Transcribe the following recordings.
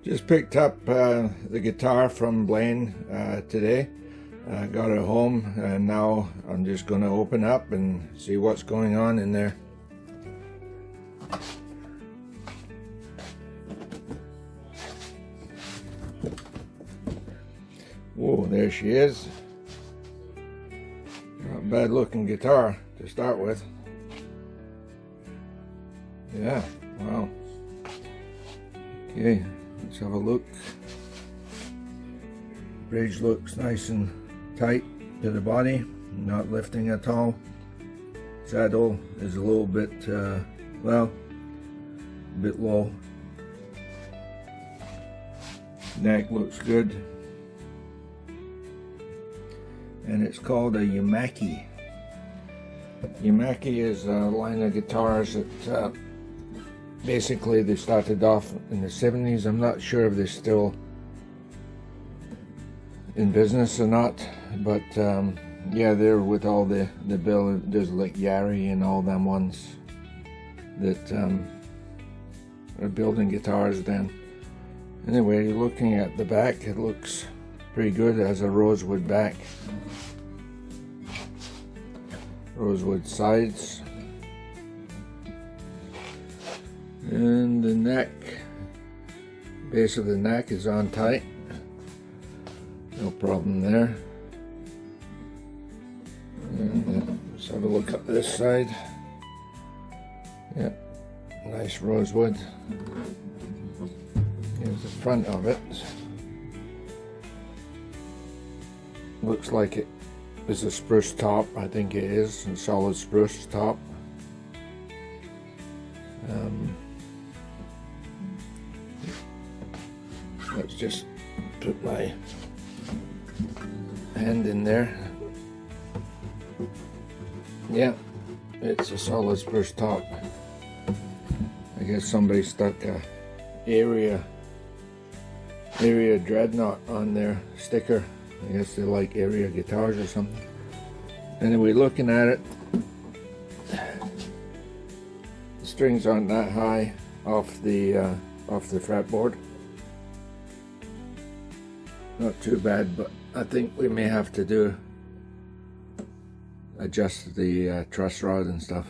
Just picked up the guitar from Blaine today. Got it home, and now I'm just going to open up and see what's going on in there. Whoa, there she is. Not a bad looking guitar to start with. Yeah, wow. Okay, let's have a look. Bridge looks nice and tight to the body, not lifting at all. Saddle is a little bit, well, a bit low. Neck looks good. And it's called a Yamaki. Yamaki is a line of guitars that basically they started off in the 70s. I'm not sure if they're still in business or not, but yeah, they're with all the builders like Yari and all them ones that are building guitars then. Anyway, looking at the back, it looks pretty good. It has a rosewood back, rosewood sides, and the neck, base of the neck is on tight, no problem there. And let's have a look at this side. Yeah, nice rosewood. Here's the front of it. Looks like it is a spruce top. I think it is a solid spruce top. Let's just put my hand in there. Yeah, it's a solid spruce top. I guess somebody stuck a Aria Dreadnought on their sticker. I guess they like Aria guitars or something. Anyway, looking at it, the strings aren't that high off the fretboard. Not too bad, but I think we may have to adjust the truss rod and stuff.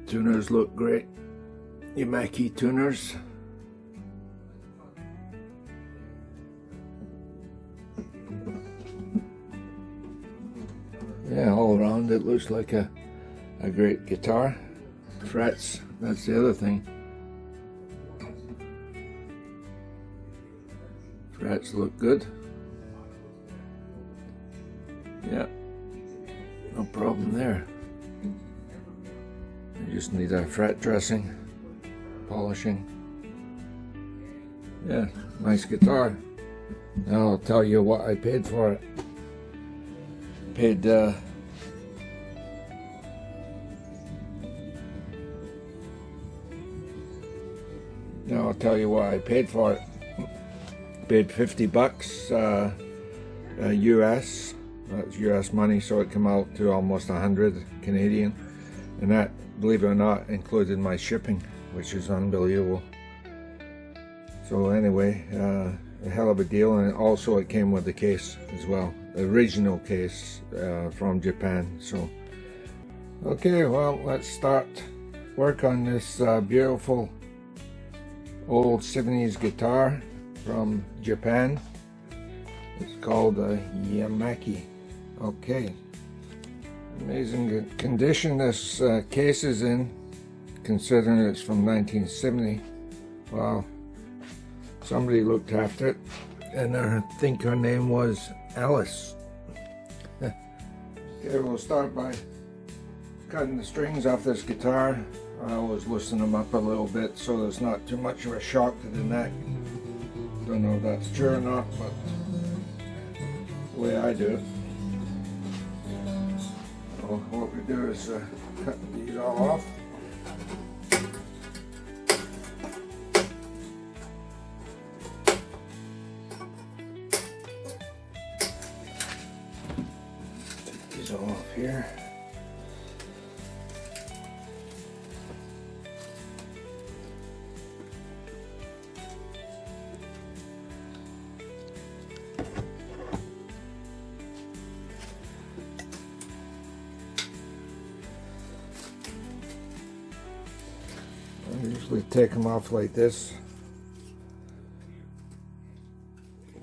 Tuners look great. Yamaki tuners. Yeah, all around it looks like a great guitar. Frets, that's the other thing. Frets look good. Yeah, no problem there. You just need a fret dressing, polishing. Yeah, nice guitar. Now I'll tell you what I paid for it. Paid now I'll tell you what I paid for it. Paid 50 bucks US. That's US money, so it came out to almost 100 Canadian, and that, believe it or not, included my shipping, which is unbelievable. So anyway, a hell of a deal, and also it came with the case as well, the original case from Japan. So okay, well, let's start work on this beautiful old 70s guitar from Japan. It's called a Yamaki. Okay, amazing condition this case is in, considering it's from 1970. Wow, somebody looked after it, and I think her name was Alice. Okay, we'll start by cutting the strings off this guitar. I always loosen them up a little bit so there's not too much of a shock to the neck. Don't know if that's true or not, but the way I do it. So what we do is cut these all off. Take these all off here. simply take them off like this.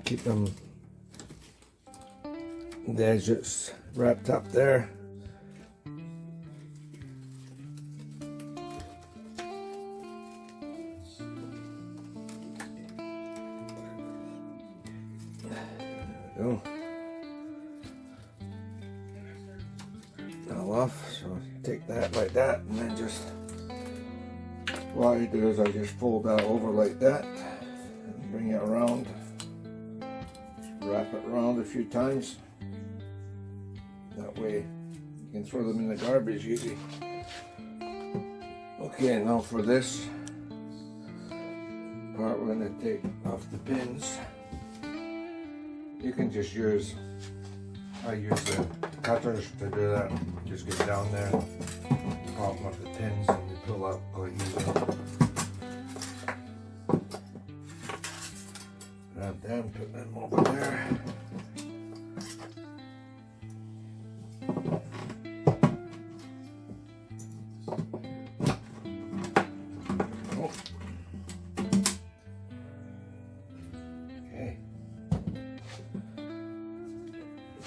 Keep them, the edges wrapped up there. Go. All off, so take that like that, and then just what I do is I just fold that over like that and bring it around, wrap it around a few times. That way you can throw them in the garbage easy. Okay, now for this part we're going to take off the pins. You can just use, I use the cutters to do that. Just get down there, pop them off the pins, and you pull out quite easily. Grab them, put them over there. Oh. Okay.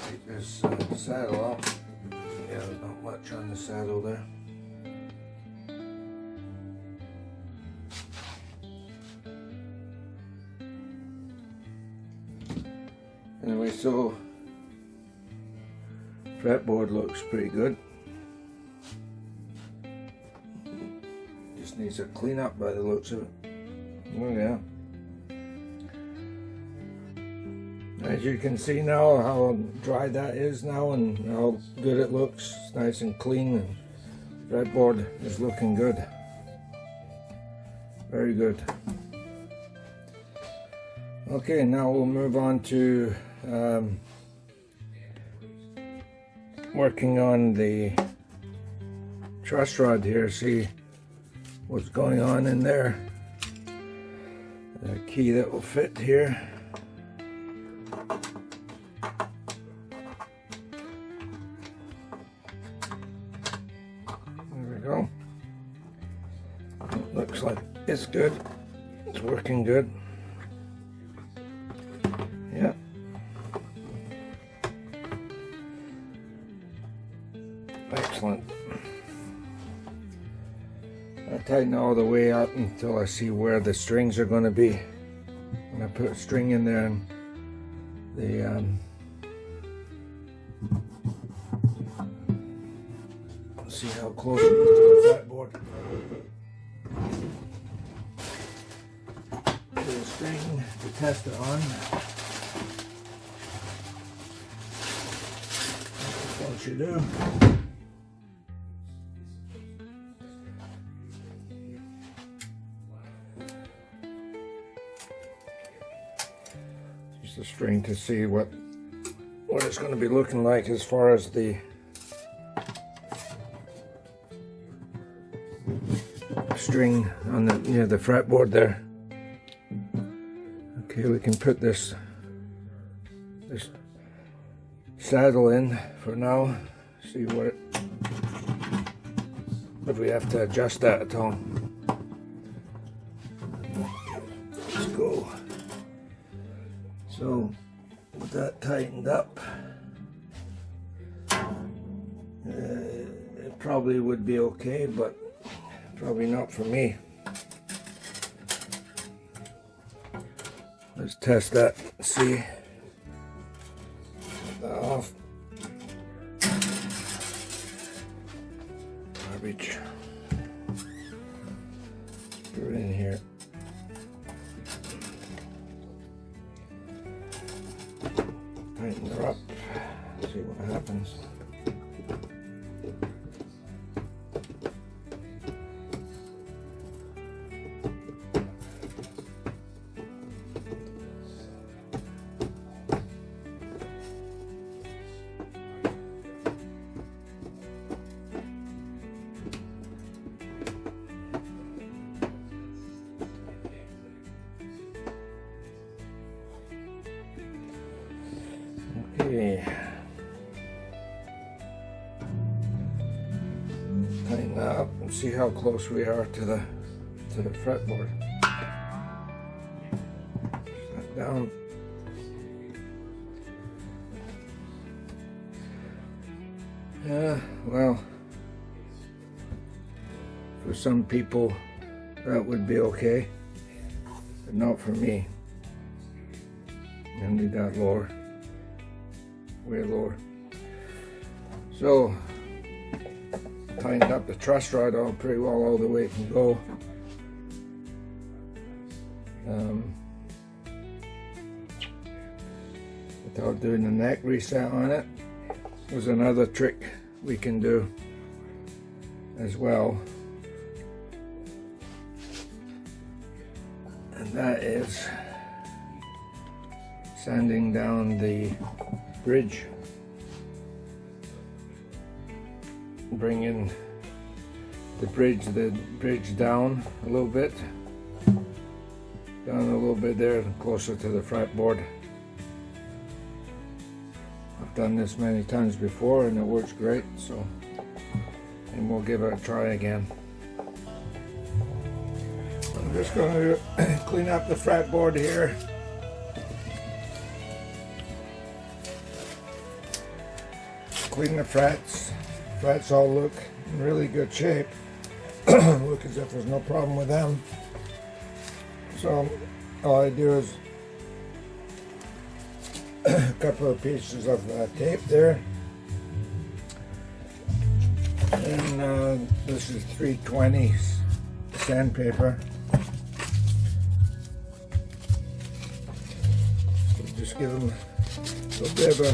Take this saddle off. Yeah, there's not much on the saddle there. Anyway, so fretboard looks pretty good. Just needs a clean up by the looks of it. Oh yeah. As you can see now how dry that is now and how good it looks. It's nice and clean, and fretboard is looking good. Very good. Okay, now we'll move on to working on the truss rod here. See what's going on in there. The key that will fit here. Go. It looks like it's good. It's working good. Yeah. Excellent. I tighten all the way up until I see where the strings are going to be. When I put a string in there, and the see how close it is to the fretboard. Put a string to test it on. That's what you do. Just a string to see what it's going to be looking like as far as the string on the the fretboard there. Okay, we can put this saddle in for now. See what if we have to adjust that at all. Let's go. So with that tightened up, it probably would be okay, but probably not for me. Let's test that, see. Get that off. Garbage. Put it in here. Tighten her up. See what happens. Okay. Tighten that up and see how close we are to the to the fretboard. Set down. Yeah, well, for some people that would be okay, but not for me. I need that lower, way lower. So, tightened up the truss rod all pretty well all the way it can go. Without doing a neck reset on it. There's another trick we can do as well, and that is sanding down the bridge, bringing the bridge down a little bit, there, closer to the fretboard. I've done this many times before and it works great, so, and we'll give it a try again. I'm just going to clean up the fretboard here. Clean the frets. Frets all look in really good shape. Look as if there's no problem with them. So all I do is a couple of pieces of tape there, and this is 320 sandpaper. So just give them a little bit of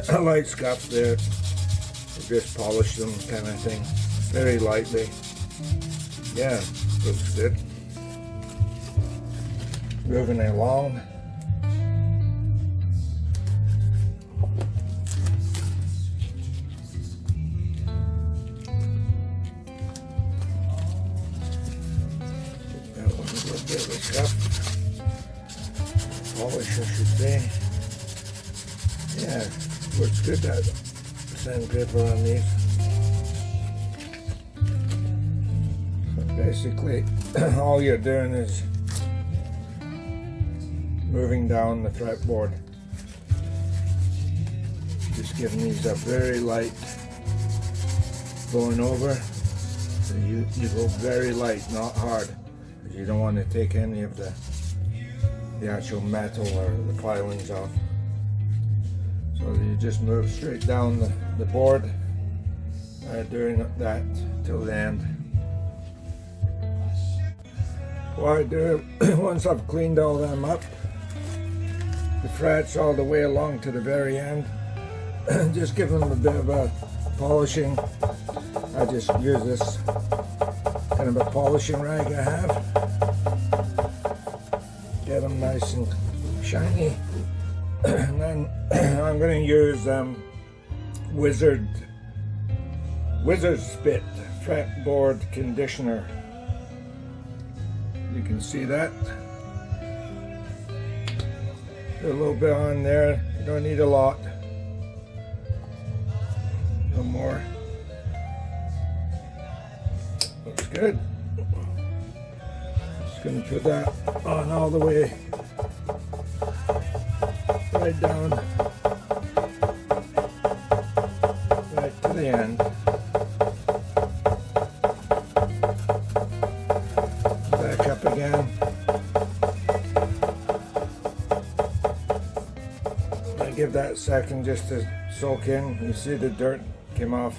a light scuff there, just polish them kind of thing, very lightly. Yeah, looks good. Moving along. That one's a little bit of a scuff. Polish, I should say. Yeah, looks good, that sandpaper on these. So basically, all you're doing is moving down the fretboard. Just giving these a very light going over. So you go very light, not hard, because you don't want to take any of the actual metal or the filings off. So you just move straight down the board, doing that till the end. What I do, once I've cleaned all them up, the frets all the way along to the very end, just give them a bit of a polishing. I just use this kind of a polishing rag I have. Get them nice and shiny. And then I'm going to use Wizard Spit fretboard conditioner. You can see that. Put a little bit on there. You don't need a lot. No more. Looks good. Just going to put that on all the way right down, right to the end. Back up again. I give that a second just to soak in. You see the dirt came off.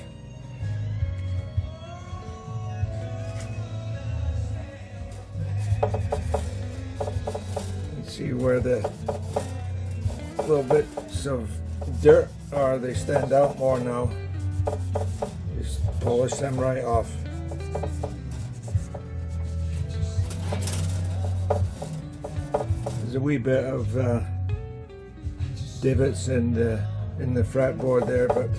You see where the little bits of dirt are, they stand out more now. Just polish them right off. There's a wee bit of divots in the fretboard there, but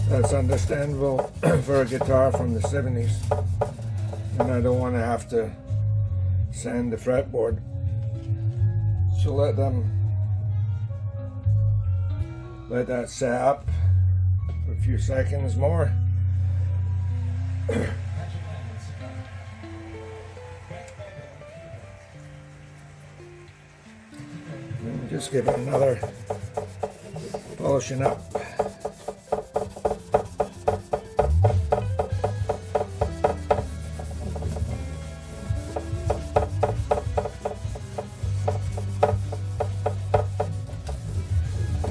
that's understandable for a guitar from the 70s, and I don't want to have to sand the fretboard. So let that set up for a few seconds more. just give it another polishing up.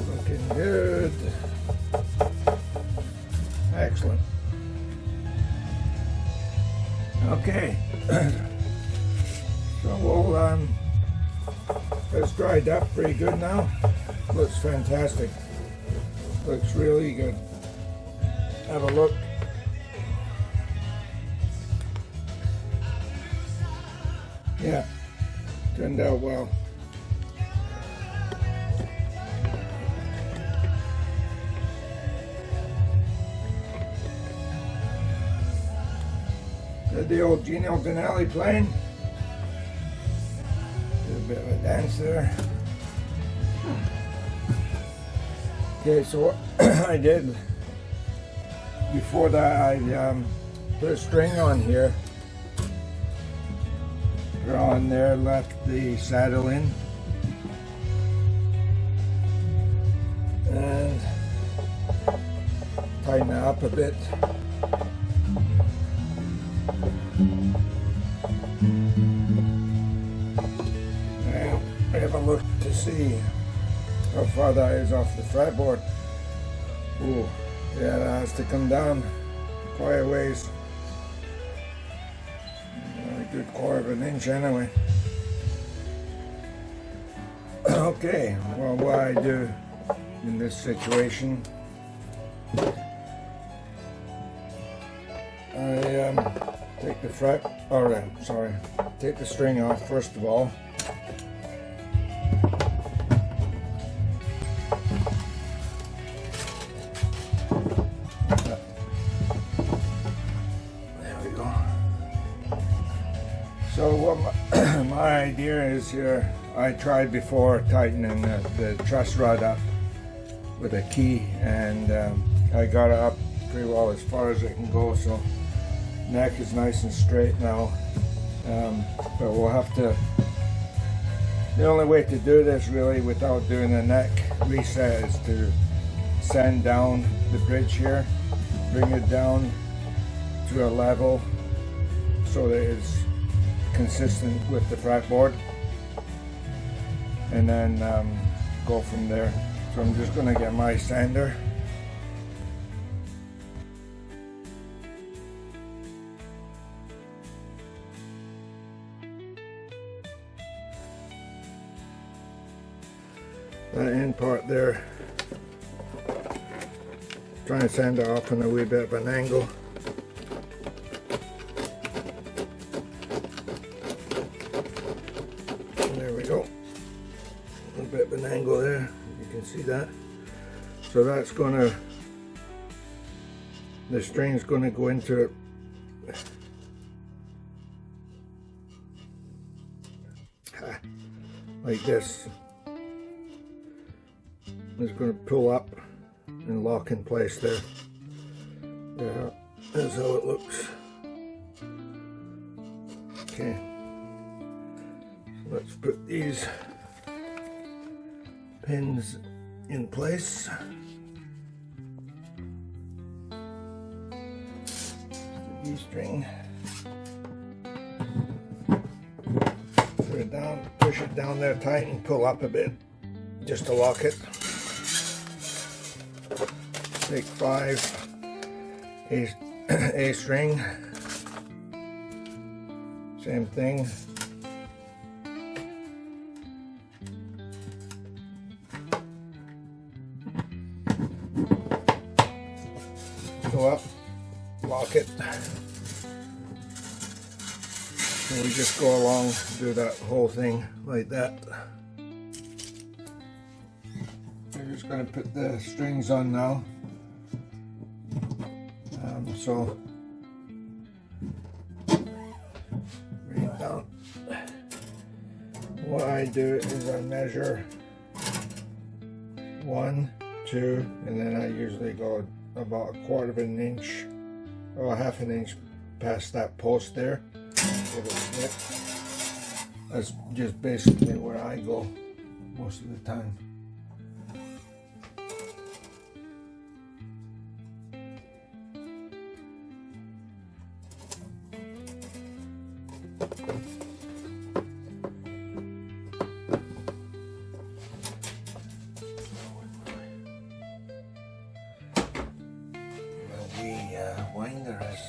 Looking good. Excellent. Okay. So we'll it's dried up pretty good now. Looks fantastic. Looks really good. Have a look. Yeah, turned out well. Did the old Gino Denali playing. Did a bit of a dance there. Okay, so what I did before that, I put a string on here. Put it on there, left the saddle in, and tighten it up a bit. And have a look to see how far that is off the fretboard. Ooh, yeah, that has to come down quite a ways. A good quarter of an inch anyway. Okay, well, what I do in this situation, I take the take the string off first of all. So what my idea is here, I tried before tightening the truss rod up with a key, and I got it up pretty well as far as it can go, so neck is nice and straight now. But we'll have to, the only way to do this really without doing a neck reset is to sand down the bridge here, bring it down to a level so that it's consistent with the fretboard, and then go from there. So I'm just going to get my sander. That end part there, try and sand it off on a wee bit of an angle. There we go. A bit of an angle there, you can see that. So that's gonna, the string's gonna go into it like this. It's going to pull up and lock in place there. Yeah, that's how it looks. Okay, so let's put these pins in place. The E-string. Put it down, push it down there tight and pull up a bit just to lock it. Take 5 A string, same thing. Go up, lock it. And we just go along, do that whole thing like that. We're just going to put the strings on now. So bring it down. What I do is I measure 1, 2, and then I usually go about 1/4 of an inch or 1/2 an inch past that post there. Give it a snip. That's just basically where I go. most of the time. The winder is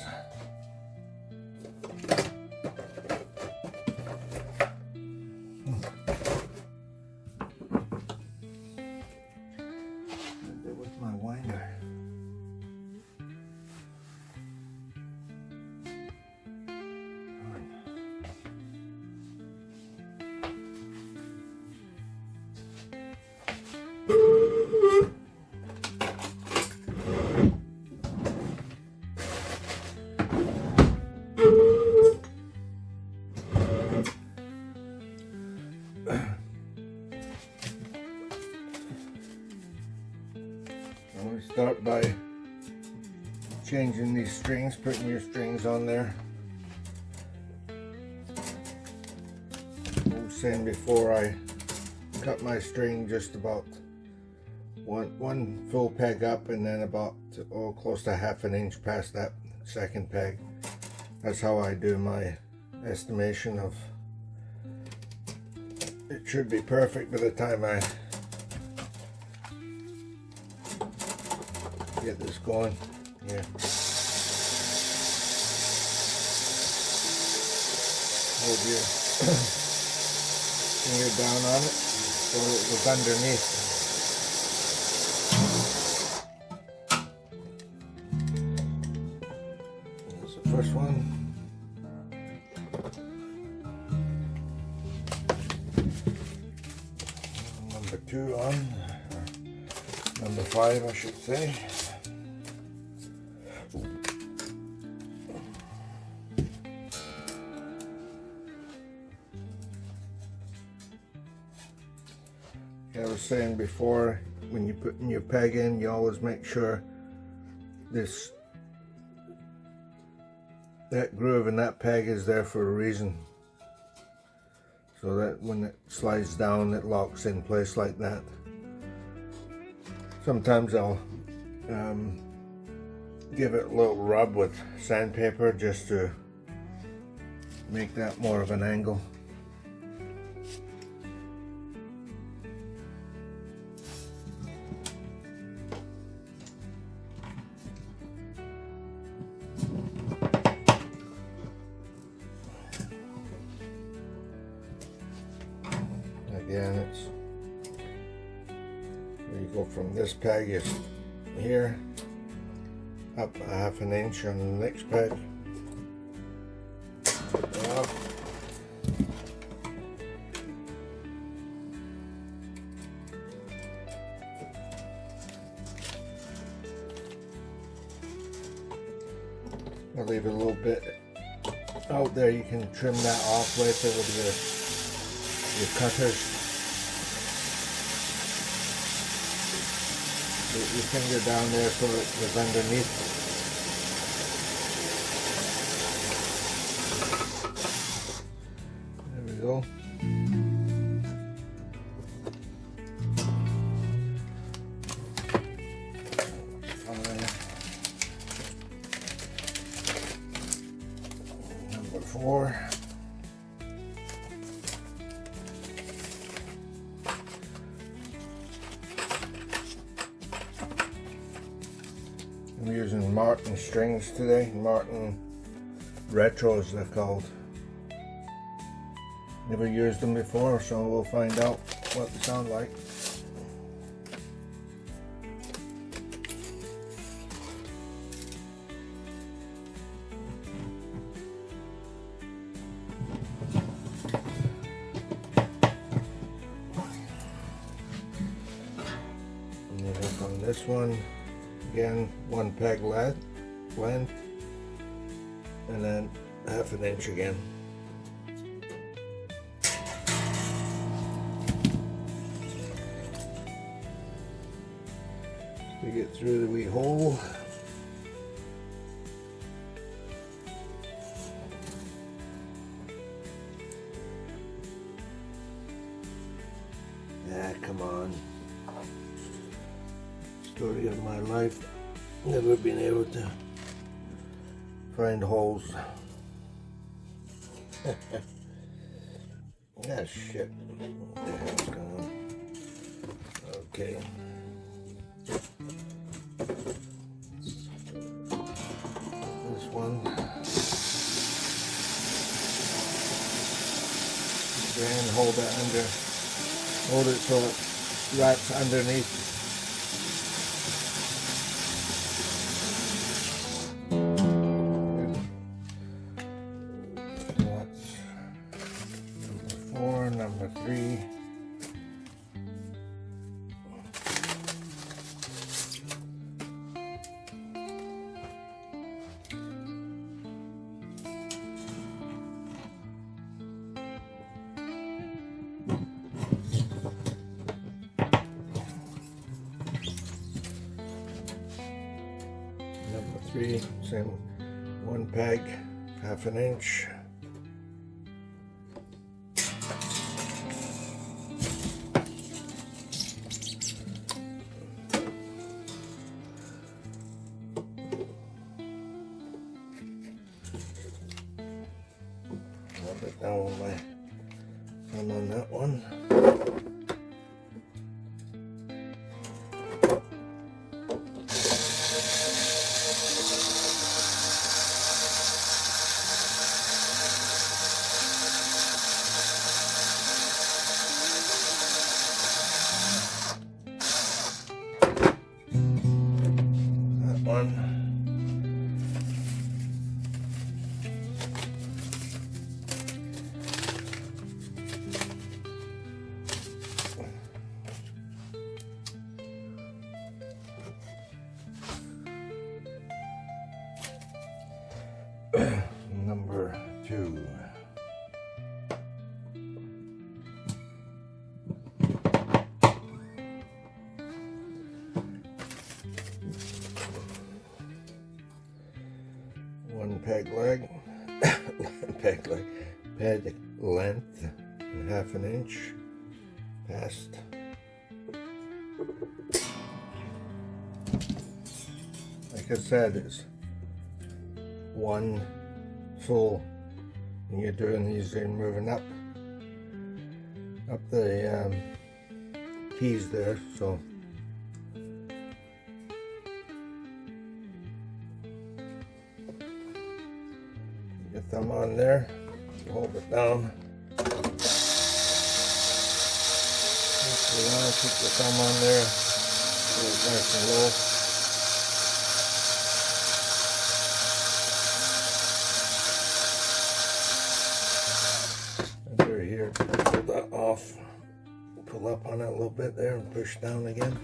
with my winder. Start by changing these strings, putting your strings on there. I was saying before, I cut my string just about one full peg up, and then about close to half an inch past that second peg. That's how I do my estimation of. It should be perfect by the time I get this going. Yeah. Hold your finger down on it so it goes underneath. That's the first one. Number 2 on, or number 5 I should say. I was saying before, when you put your peg in, you always make sure that groove in that peg is there for a reason, so that when it slides down, it locks in place like that. Sometimes I'll give it a little rub with sandpaper just to make that more of an angle. Again, it's you go from this peg is here up a half an inch on the next peg. Up. I'll leave a little bit out there. You can trim that off later with your cutters. Put your finger down there so it goes underneath. There we go. Number 4. I'm using Martin strings today, Martin Retros they're called. Never used them before, so we'll find out what they sound like. And then up on this one, again, 1 peg blend, and then half an inch again. We get through the wee hole. in my life never been able to find holes. Ah, shit. What the hell's going on? Okay. This one. And hold it under. Hold it so it wraps underneath. Number 3. Number 3, same one peg, 1/2 inch. Put down with my thumb on that one. That one. Number 2. One peg leg, peg length, and 1/2 inch past. Like I said, it's one full, and you're doing these and moving up the keys there, so your thumb on there, hold it down. Keep the thumb on there, so it's nice and low. Here, pull that off, pull up on it a little bit there and push down again.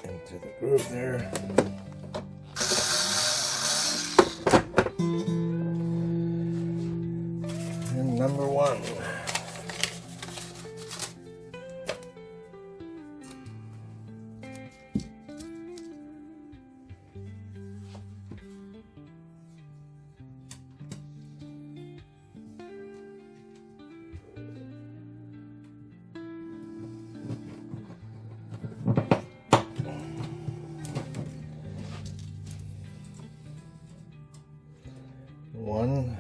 Into the groove there. And number 1. One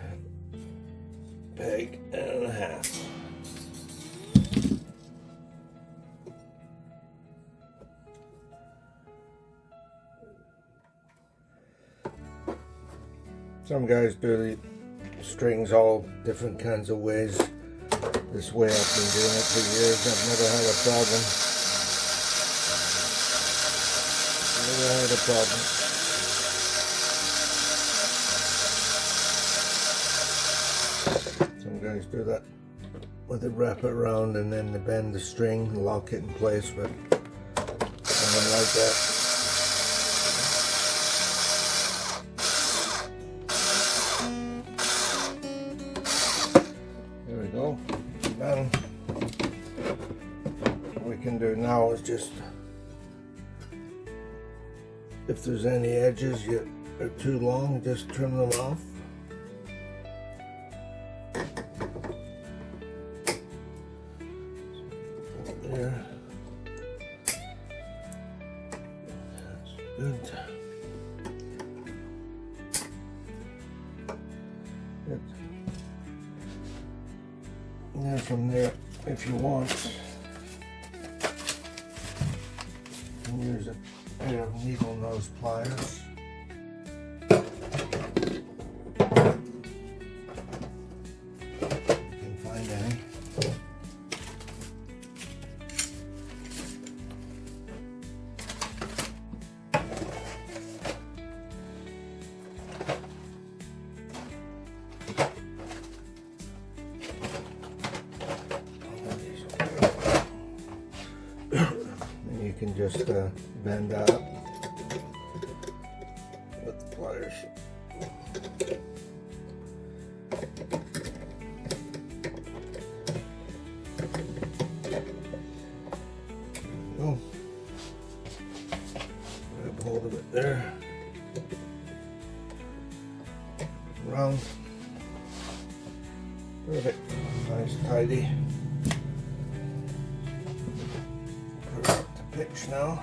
peg and 1/2. Some guys do the strings all different kinds of ways. This way I've been doing it for years. I've never had a problem. Never had a problem. Some guys do that with a wrap it around and then they bend the string and lock it in place, but I don't like that. There we go. Done. What we can do now is just, if there's any edges that are too long, just trim them off. There. That's good. Good. And then from there, if you want, you can use a pair of needle nose pliers. And you can just bend that up with the pliers. Go. Grab hold of it there. Round. Perfect. Nice, tidy. Put it up to pitch now.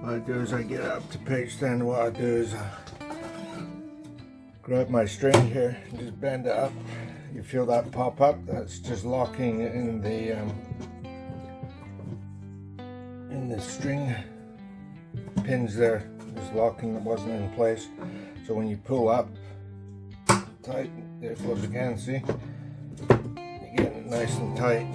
What I do is I get up to pitch, then what I do is grab my string here and just bend it up. You feel that pop up? That's just locking in the string pins there. Just locking that wasn't in place. So when you pull up tight, there it goes again, see? You get it nice and tight.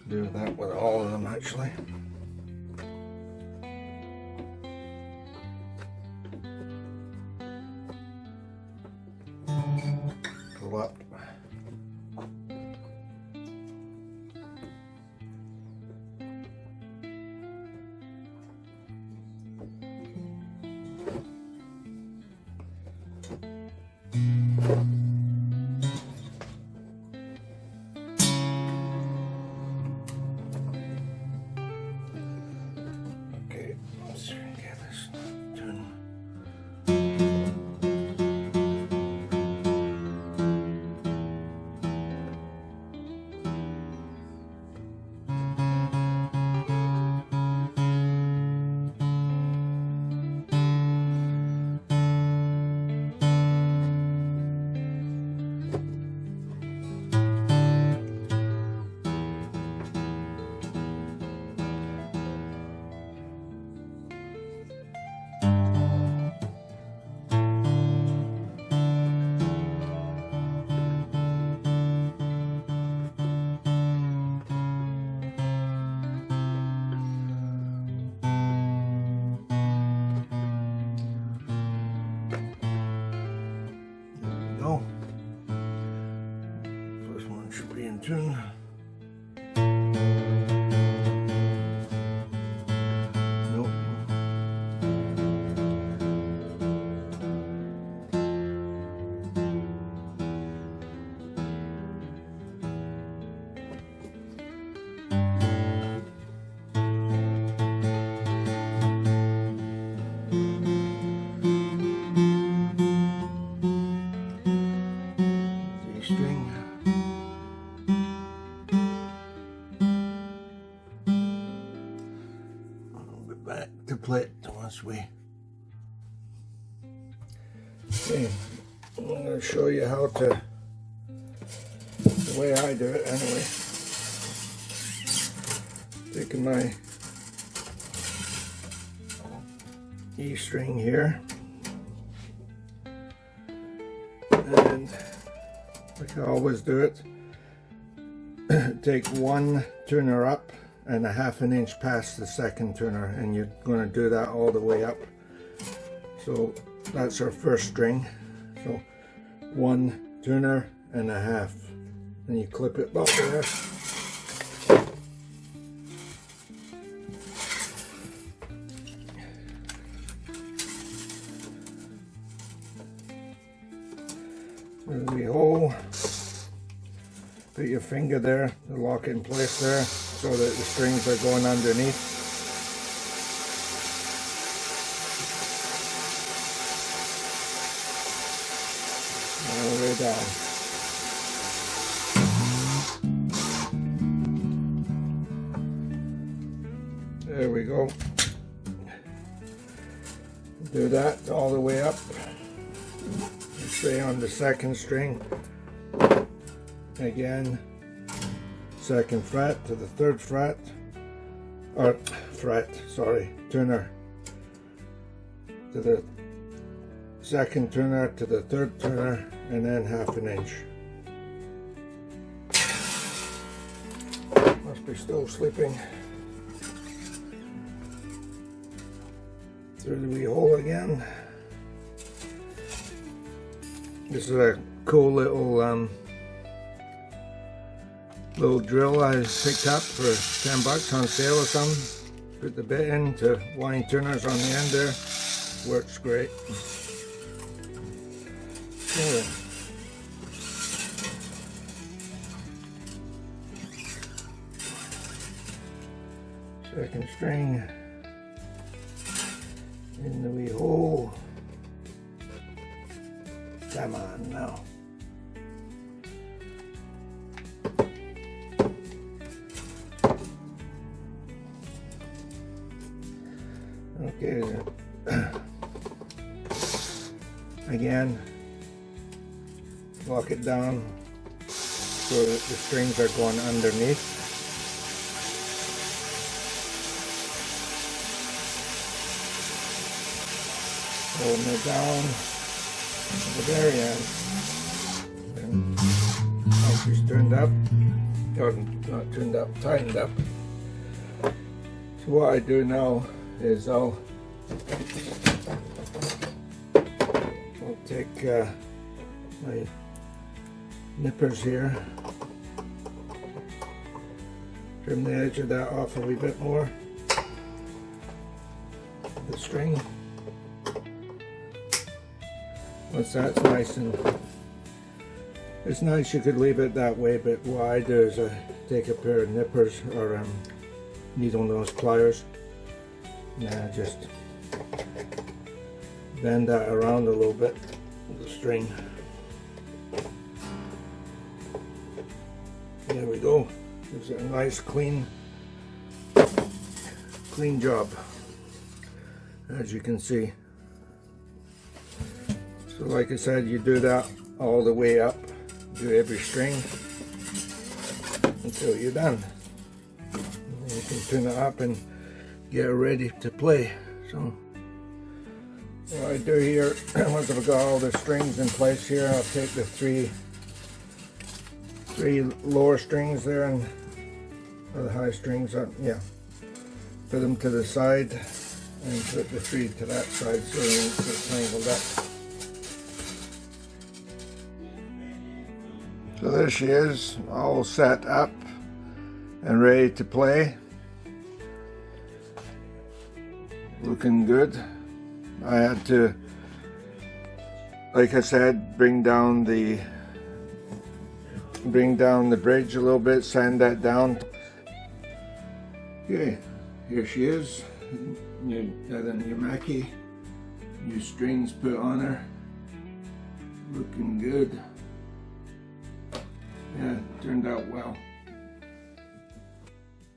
Do that with all of them actually. Pull up. First one should be in tune. Nope. String. I'll be back to play it once we. Okay, I'm going to show you how to, the way I do it anyway. Taking my E string here. And like I always do it, take one turner up and a ½ inch past the second turner, and you're going to do that all the way up. So that's our first string. So 1 turner and a half, and you clip it up there. There's a wee hole. Put your finger there to lock it in place there, so that the strings are going underneath. All the way down. There we go. Do that all the way up. Stay on the second string. Again, second fret to the third fret, or turner to the second turner to the third turner, and then ½ inch. Must be still sleeping. Through the wee hole again. This is a cool little drill I picked up for $10 on sale or something. Put the bit in to wind turners on the end there. Works great. Okay. Second string in the wee hole. Come on now. Okay, again, lock it down so that the strings are going underneath. Holding it down at the very end. And once it's turned up, or not turned up, tightened up. So what I do now is I'll take my nippers here, trim the edge of that off a wee bit more, the string. Once that's nice, and it's nice you could leave it that way, but what I do is I take a pair of nippers or needle nose pliers, and I just bend that around a little bit with the string. There we go. Gives it a nice clean job, as you can see. So like I said, you do that all the way up, do every string until you're done. And you can turn it up and get ready to play. So what I do here, once I've got all the strings in place here, I'll take the three lower strings there, and or the high strings up, yeah, put them to the side and put the 3 to that side so they won't get tangled up. So there she is, all set up and ready to play. Looking good. I had to, like I said, bring down the bridge a little bit, sand that down. Okay, here she is. Got a Yamaki, new strings put on her. Looking good. Yeah, turned out well.